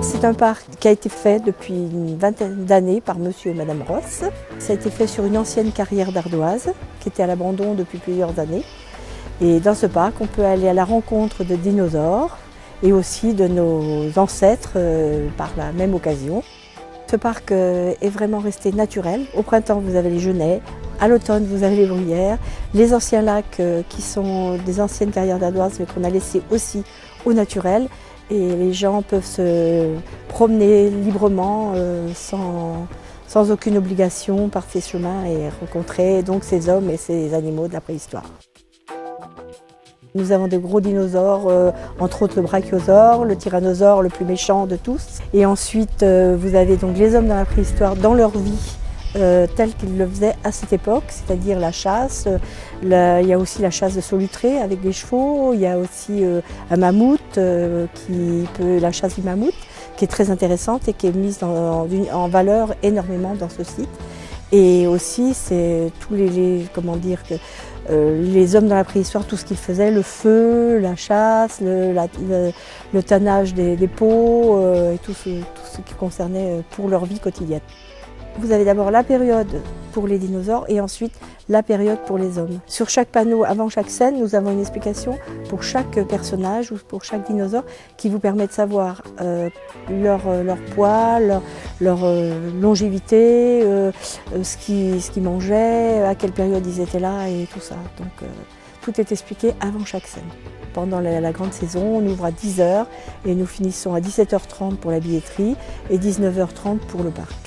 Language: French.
C'est un parc qui a été fait depuis une vingtaine d'années par monsieur et madame Ross. Ça a été fait sur une ancienne carrière d'ardoise qui était à l'abandon depuis plusieurs années. Et dans ce parc, on peut aller à la rencontre de dinosaures et aussi de nos ancêtres par la même occasion. Ce parc est vraiment resté naturel. Au printemps, vous avez les genêts. À l'automne, vous avez les bruyères. Les anciens lacs qui sont des anciennes carrières d'ardoise mais qu'on a laissés aussi au naturel. Et les gens peuvent se promener librement sans aucune obligation par ces chemins et rencontrer donc ces hommes et ces animaux de la préhistoire. Nous avons des gros dinosaures, entre autres le brachiosaure, le tyrannosaure le plus méchant de tous. Et ensuite, vous avez donc les hommes dans la préhistoire dans leur vie telle qu'ils le faisaient à cette époque, c'est-à-dire la chasse. Il y a aussi la chasse de solutré avec des chevaux, il y a aussi un mammouth, la chasse du mammouth, qui est très intéressante et qui est mise en valeur énormément dans ce site. Et aussi, c'est tous les hommes dans la préhistoire, tout ce qu'ils faisaient, le feu, la chasse, le tannage des peaux, et tout ce qui concernait pour leur vie quotidienne. Vous avez d'abord la période pour les dinosaures et ensuite la période pour les hommes. Sur chaque panneau, avant chaque scène, nous avons une explication pour chaque personnage ou pour chaque dinosaure qui vous permet de savoir leur poids, leur longévité, ce qu'ils mangeaient, à quelle période ils étaient là et tout ça. Donc tout est expliqué avant chaque scène. Pendant la grande saison, on ouvre à 10 h et nous finissons à 17 h 30 pour la billetterie et 19 h 30 pour le parc.